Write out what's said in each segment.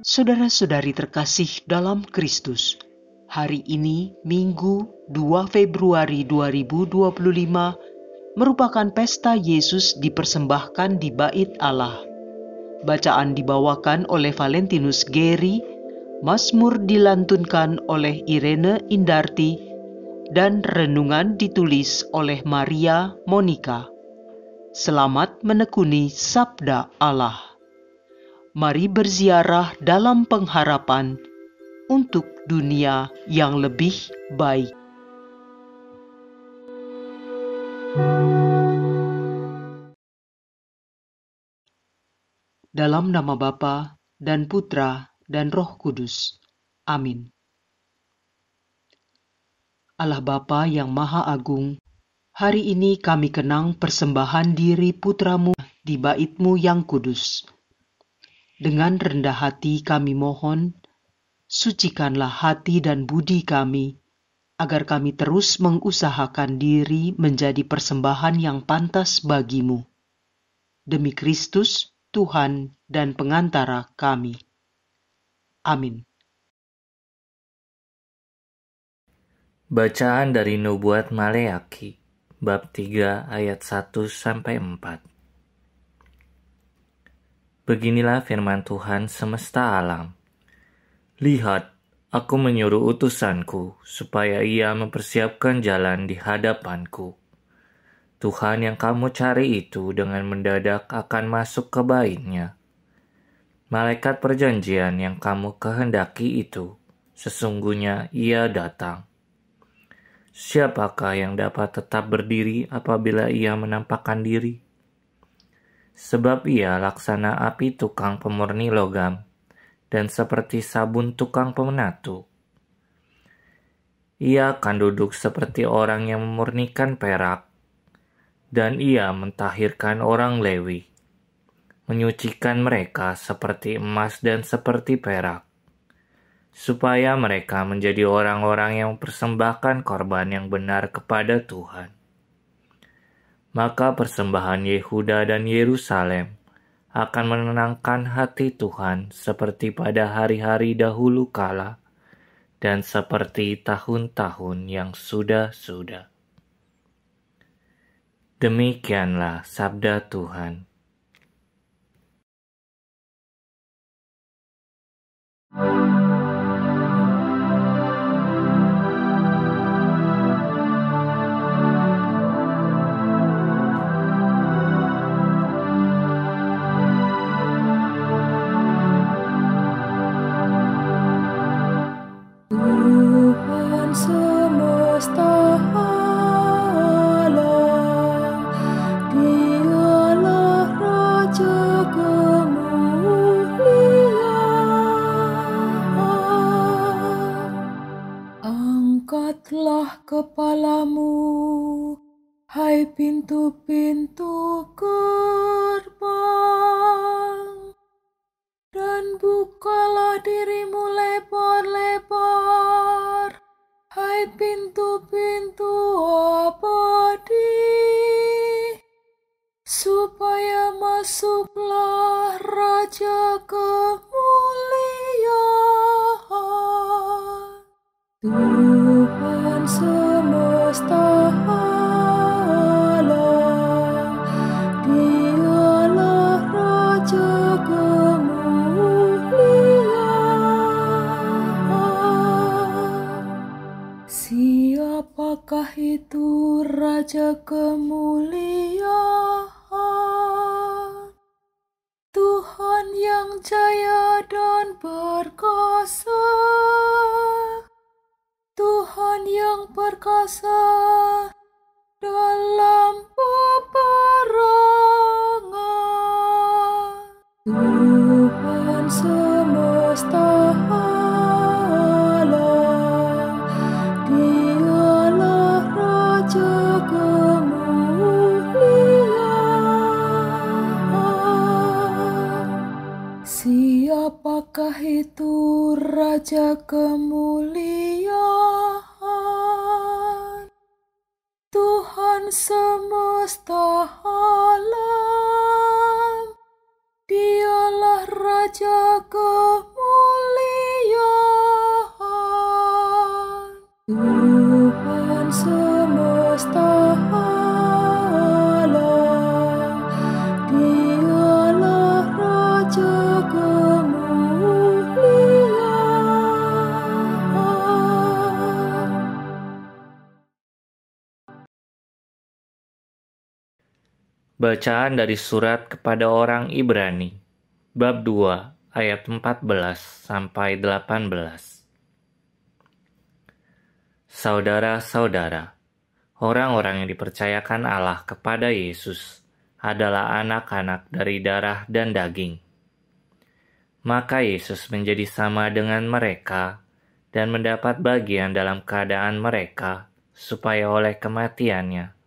Saudara-saudari terkasih dalam Kristus, hari ini Minggu 2 Februari 2025 merupakan pesta Yesus dipersembahkan di Bait Allah. Bacaan dibawakan oleh Valentinus Geri, Mazmur dilantunkan oleh Irene Indarti, dan renungan ditulis oleh Maria Monica. Selamat menekuni Sabda Allah. Mari berziarah dalam pengharapan untuk dunia yang lebih baik. Dalam nama Bapa dan Putra dan Roh Kudus. Amin. Allah Bapa yang Maha Agung, hari ini kami kenang persembahan diri Putramu di Bait-Mu yang kudus. Dengan rendah hati kami mohon, sucikanlah hati dan budi kami, agar kami terus mengusahakan diri menjadi persembahan yang pantas bagimu. Demi Kristus, Tuhan dan pengantara kami. Amin. Bacaan dari Nubuat Maleaki, bab 3 ayat 1-4. Beginilah firman Tuhan semesta alam. Lihat, aku menyuruh utusanku supaya ia mempersiapkan jalan di hadapanku. Tuhan yang kamu cari itu dengan mendadak akan masuk ke Bait-Nya. Malaikat perjanjian yang kamu kehendaki itu, sesungguhnya ia datang. Siapakah yang dapat tetap berdiri apabila ia menampakkan diri? Sebab ia laksana api tukang pemurni logam, dan seperti sabun tukang pemenatu. Ia akan duduk seperti orang yang memurnikan perak, dan ia mentahirkan orang Lewi, menyucikan mereka seperti emas dan seperti perak, supaya mereka menjadi orang-orang yang mempersembahkan korban yang benar kepada Tuhan. Maka persembahan Yehuda dan Yerusalem akan menenangkan hati Tuhan seperti pada hari-hari dahulu kala dan seperti tahun-tahun yang sudah-sudah. Demikianlah sabda Tuhan. Tuhan semesta alam, Dialah Raja kemuliaan. Angkatlah kepalamu, hai pintu-pintu gerbang, dan bukalah dirimu lebar-lebar, hai pintu-pintu abadi, supaya masuklah Raja kemuliaan. Tuhan semesta alam, Dialah Raja Siapakah itu Raja kemuliaan? Tuhan yang jaya dan perkasa, Tuhan yang perkasa dalam peperangan. Tuhan semesta alam, Dialah Raja kemuliaan. Siapakah itu Raja kemuliaan? Tuhan semesta alam, Dialah Raja kemuliaan. Bacaan dari surat kepada orang Ibrani, bab 2, ayat 14-18. Saudara-saudara, orang-orang yang dipercayakan Allah kepada Yesus adalah anak-anak dari darah dan daging. Maka Yesus menjadi sama dengan mereka dan mendapat bagian dalam keadaan mereka, supaya oleh kematiannya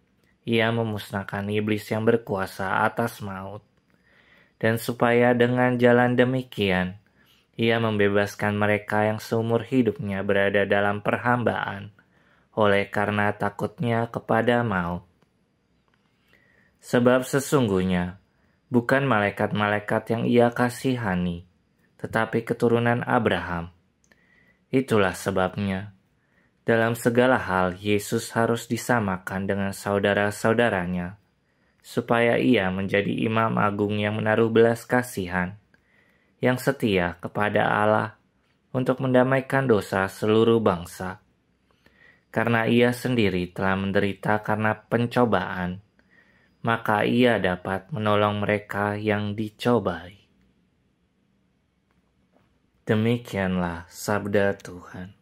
Ia memusnahkan iblis yang berkuasa atas maut, dan supaya dengan jalan demikian Ia membebaskan mereka yang seumur hidupnya berada dalam perhambaan oleh karena takutnya kepada maut. Sebab sesungguhnya bukan malaikat-malaikat yang Ia kasihani, tetapi keturunan Abraham. Itulah sebabnya dalam segala hal Yesus harus disamakan dengan saudara-saudaranya, supaya Ia menjadi imam agung yang menaruh belas kasihan, yang setia kepada Allah untuk mendamaikan dosa seluruh bangsa. Karena Ia sendiri telah menderita karena pencobaan, maka Ia dapat menolong mereka yang dicobai. Demikianlah sabda Tuhan.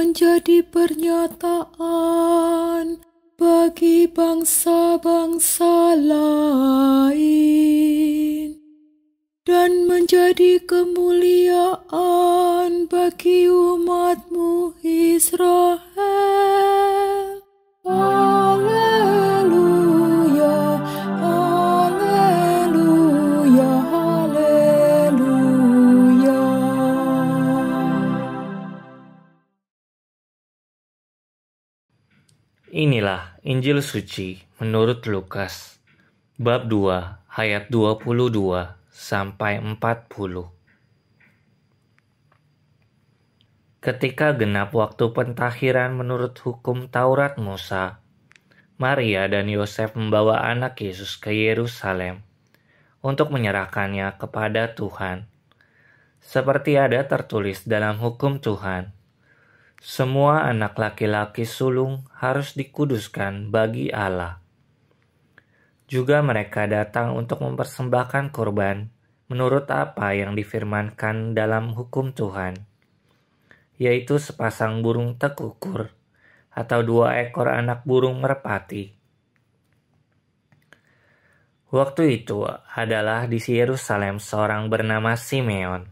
Menjadi pernyataan bagi bangsa-bangsa lain dan menjadi kemuliaan bagi umat-Mu Israel. Haleluya, haleluya, haleluya. Inilah Injil suci menurut Lukas, bab 2, ayat 22-40. Ketika genap waktu pentakhiran menurut hukum Taurat Musa, Maria dan Yosef membawa anak Yesus ke Yerusalem untuk menyerahkannya kepada Tuhan. Seperti ada tertulis dalam hukum Tuhan, semua anak laki-laki sulung harus dikuduskan bagi Allah. Juga mereka datang untuk mempersembahkan korban menurut apa yang difirmankan dalam hukum Tuhan, yaitu sepasang burung tekukur atau 2 ekor anak burung merpati. Waktu itu adalah di Yerusalem seorang bernama Simeon.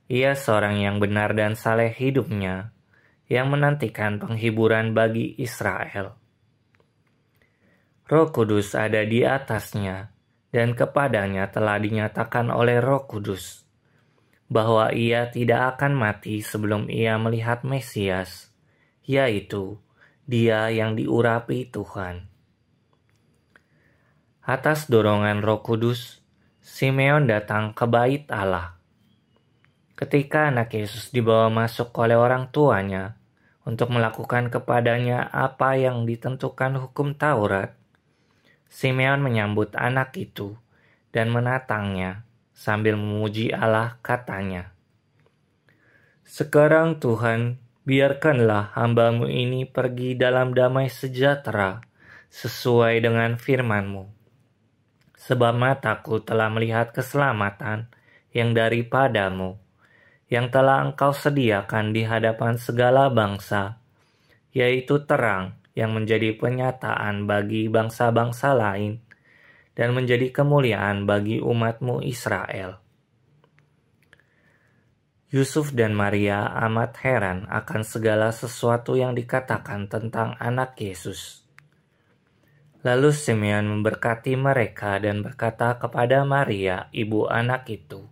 Ia seorang yang benar dan saleh hidupnya, yang menantikan penghiburan bagi Israel. Roh Kudus ada di atasnya, dan kepadanya telah dinyatakan oleh Roh Kudus bahwa ia tidak akan mati sebelum ia melihat Mesias, yaitu Dia yang diurapi Tuhan. Atas dorongan Roh Kudus, Simeon datang ke bait Allah. Ketika anak Yesus dibawa masuk oleh orang tuanya untuk melakukan kepadanya apa yang ditentukan hukum Taurat, Simeon menyambut anak itu dan menatangnya sambil memuji Allah, katanya, "Sekarang Tuhan, biarkanlah hamba-Mu ini pergi dalam damai sejahtera sesuai dengan firman-Mu. Sebab mataku telah melihat keselamatan yang daripada-Mu, yang telah Engkau sediakan di hadapan segala bangsa, yaitu terang yang menjadi penyataan bagi bangsa-bangsa lain dan menjadi kemuliaan bagi umat-Mu Israel." Yusuf dan Maria amat heran akan segala sesuatu yang dikatakan tentang anak Yesus. Lalu Simeon memberkati mereka dan berkata kepada Maria, ibu anak itu,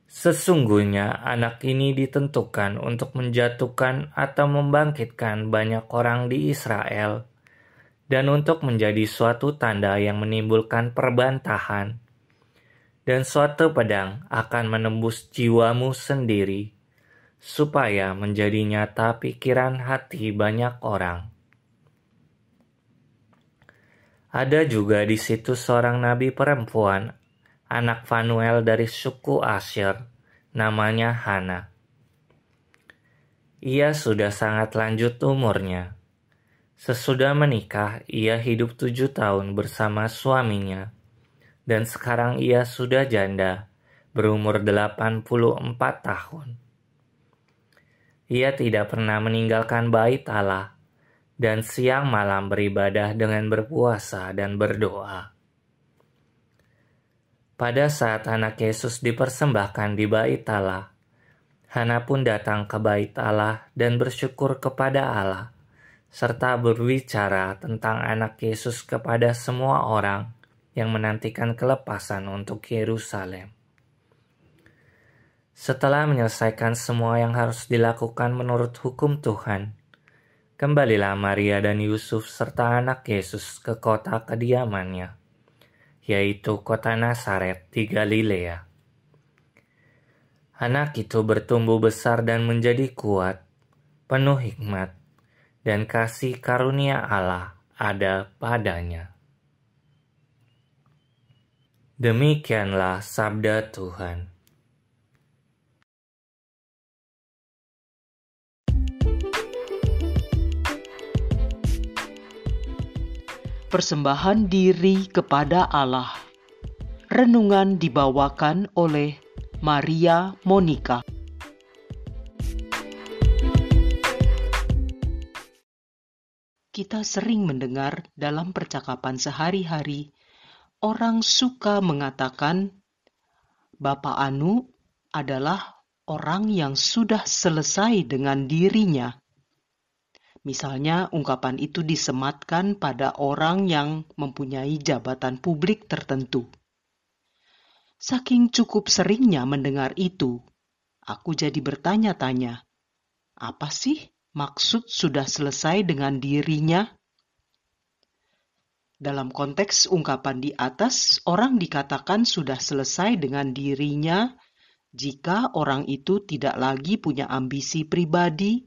"Sesungguhnya anak ini ditentukan untuk menjatuhkan atau membangkitkan banyak orang di Israel, dan untuk menjadi suatu tanda yang menimbulkan perbantahan, dan suatu pedang akan menembus jiwamu sendiri, supaya menjadi nyata pikiran hati banyak orang. Ada juga di situ seorang nabi perempuan, anak Fanuel dari suku Asher, namanya Hana. Ia sudah sangat lanjut umurnya. Sesudah menikah, ia hidup 7 tahun bersama suaminya, dan sekarang ia sudah janda, berumur 84 tahun. Ia tidak pernah meninggalkan bait Allah, dan siang malam beribadah dengan berpuasa dan berdoa. Pada saat anak Yesus dipersembahkan di bait Allah, Hana pun datang ke bait Allah dan bersyukur kepada Allah, serta berbicara tentang anak Yesus kepada semua orang yang menantikan kelepasan untuk Yerusalem. Setelah menyelesaikan semua yang harus dilakukan menurut hukum Tuhan, kembalilah Maria dan Yusuf serta anak Yesus ke kota kediamannya, yaitu kota Nazaret di Galilea. Anak itu bertumbuh besar dan menjadi kuat, penuh hikmat, dan kasih karunia Allah ada padanya. Demikianlah sabda Tuhan. Persembahan diri kepada Allah. Renungan dibawakan oleh Maria Monica. Kita sering mendengar dalam percakapan sehari-hari, orang suka mengatakan, Bapak Anu adalah orang yang sudah selesai dengan dirinya. Misalnya, ungkapan itu disematkan pada orang yang mempunyai jabatan publik tertentu. Saking cukup seringnya mendengar itu, aku jadi bertanya-tanya, apa sih maksud sudah selesai dengan dirinya? Dalam konteks ungkapan di atas, orang dikatakan sudah selesai dengan dirinya jika orang itu tidak lagi punya ambisi pribadi,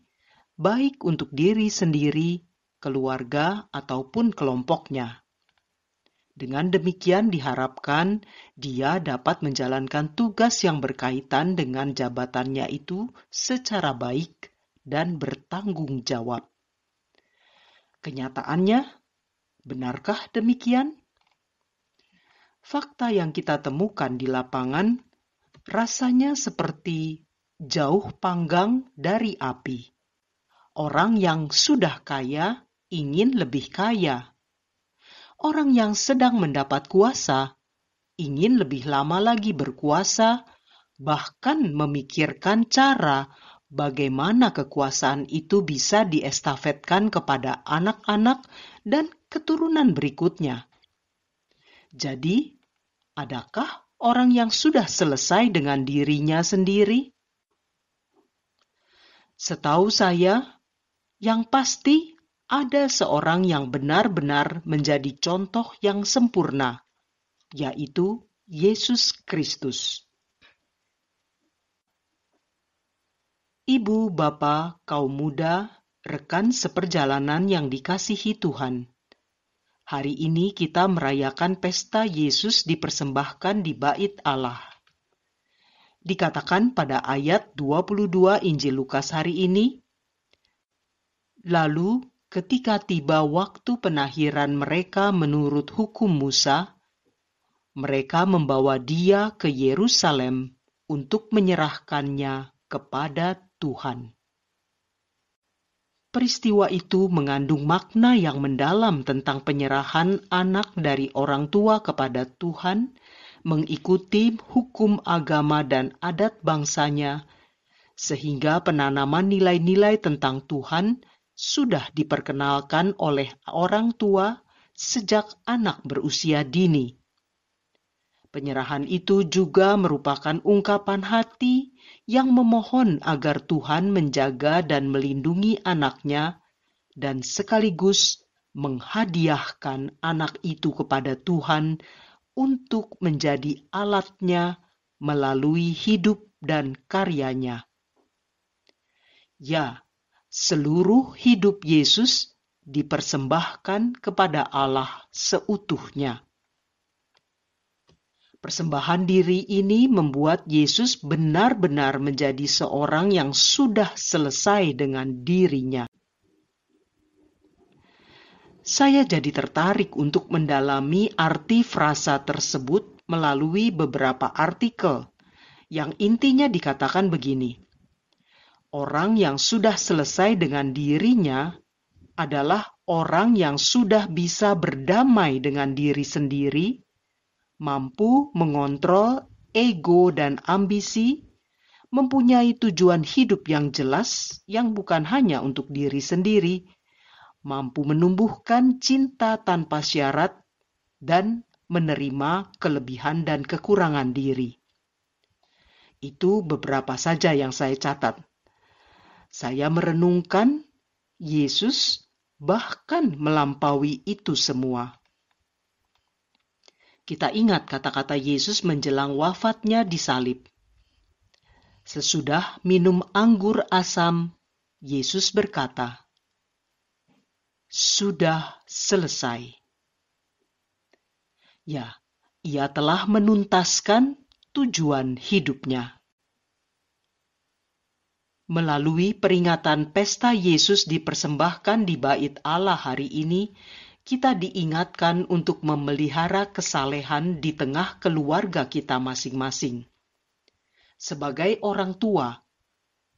baik untuk diri sendiri, keluarga, ataupun kelompoknya. Dengan demikian diharapkan dia dapat menjalankan tugas yang berkaitan dengan jabatannya itu secara baik dan bertanggung jawab. Kenyataannya, benarkah demikian? Fakta yang kita temukan di lapangan rasanya seperti jauh panggang dari api. Orang yang sudah kaya ingin lebih kaya. Orang yang sedang mendapat kuasa ingin lebih lama lagi berkuasa, bahkan memikirkan cara bagaimana kekuasaan itu bisa diestafetkan kepada anak-anak dan keturunan berikutnya. Jadi, adakah orang yang sudah selesai dengan dirinya sendiri? Setahu saya, yang pasti ada seorang yang benar-benar menjadi contoh yang sempurna, yaitu Yesus Kristus. Ibu, Bapak, kaum muda, rekan seperjalanan yang dikasihi Tuhan. Hari ini kita merayakan pesta Yesus dipersembahkan di bait Allah. Dikatakan pada ayat 22 Injil Lukas hari ini, lalu ketika tiba waktu penahiran mereka menurut hukum Musa, mereka membawa dia ke Yerusalem untuk menyerahkannya kepada Tuhan. Peristiwa itu mengandung makna yang mendalam tentang penyerahan anak dari orang tua kepada Tuhan, mengikuti hukum agama dan adat bangsanya, sehingga penanaman nilai-nilai tentang Tuhan sudah diperkenalkan oleh orang tua sejak anak berusia dini. Penyerahan itu juga merupakan ungkapan hati yang memohon agar Tuhan menjaga dan melindungi anaknya dan sekaligus menghadiahkan anak itu kepada Tuhan untuk menjadi alatnya melalui hidup dan karyanya. Ya, seluruh hidup Yesus dipersembahkan kepada Allah seutuhnya. Persembahan diri ini membuat Yesus benar-benar menjadi seorang yang sudah selesai dengan dirinya. Saya jadi tertarik untuk mendalami arti frasa tersebut melalui beberapa artikel yang intinya dikatakan begini. Orang yang sudah selesai dengan dirinya adalah orang yang sudah bisa berdamai dengan diri sendiri, mampu mengontrol ego dan ambisi, mempunyai tujuan hidup yang jelas yang bukan hanya untuk diri sendiri, mampu menumbuhkan cinta tanpa syarat, dan menerima kelebihan dan kekurangan diri. Itu beberapa saja yang saya catat. Saya merenungkan Yesus bahkan melampaui itu semua. Kita ingat kata-kata Yesus menjelang wafatnya di salib. Sesudah minum anggur asam, Yesus berkata, "Sudah selesai." Ya, ia telah menuntaskan tujuan hidupnya. Melalui peringatan pesta Yesus dipersembahkan di Bait Allah hari ini, kita diingatkan untuk memelihara kesalehan di tengah keluarga kita masing-masing. Sebagai orang tua,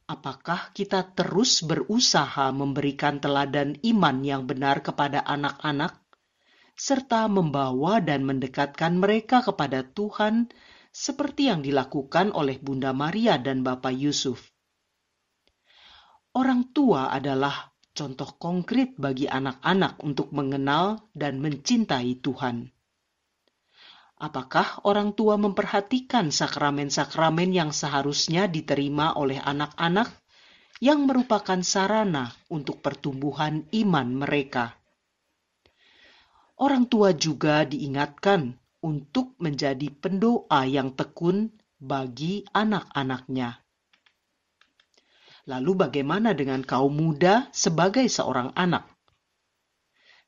apakah kita terus berusaha memberikan teladan iman yang benar kepada anak-anak, serta membawa dan mendekatkan mereka kepada Tuhan seperti yang dilakukan oleh Bunda Maria dan Bapak Yusuf? Orang tua adalah contoh konkret bagi anak-anak untuk mengenal dan mencintai Tuhan. Apakah orang tua memperhatikan sakramen-sakramen yang seharusnya diterima oleh anak-anak yang merupakan sarana untuk pertumbuhan iman mereka? Orang tua juga diingatkan untuk menjadi pendoa yang tekun bagi anak-anaknya. Lalu bagaimana dengan kaum muda sebagai seorang anak?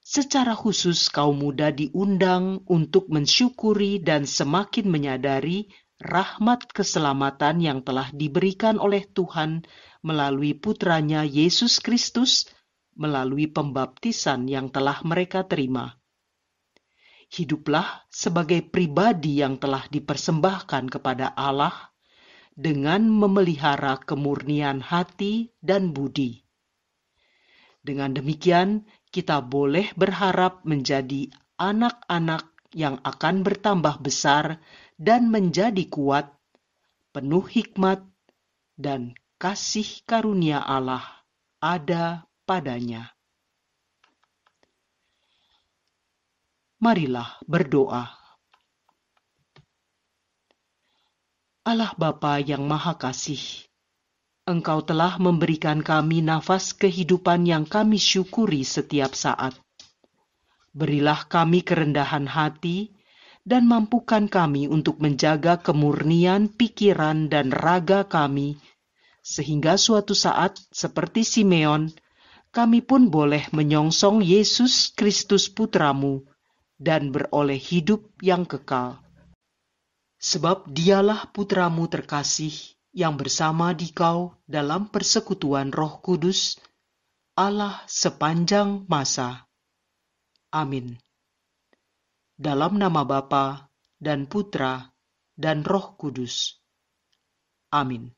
Secara khusus kaum muda diundang untuk mensyukuri dan semakin menyadari rahmat keselamatan yang telah diberikan oleh Tuhan melalui putranya Yesus Kristus melalui pembaptisan yang telah mereka terima. Hiduplah sebagai pribadi yang telah dipersembahkan kepada Allah dengan memelihara kemurnian hati dan budi. Dengan demikian, kita boleh berharap menjadi anak-anak yang akan bertambah besar dan menjadi kuat, penuh hikmat, dan kasih karunia Allah ada padanya. Marilah berdoa. Allah Bapa yang Maha Kasih, Engkau telah memberikan kami nafas kehidupan yang kami syukuri setiap saat. Berilah kami kerendahan hati dan mampukan kami untuk menjaga kemurnian pikiran dan raga kami, sehingga suatu saat seperti Simeon, kami pun boleh menyongsong Yesus Kristus Putramu dan beroleh hidup yang kekal. Sebab dialah putramu terkasih yang bersama dikau dalam persekutuan Roh Kudus, Allah sepanjang masa. Amin. Dalam nama Bapa dan Putra dan Roh Kudus. Amin.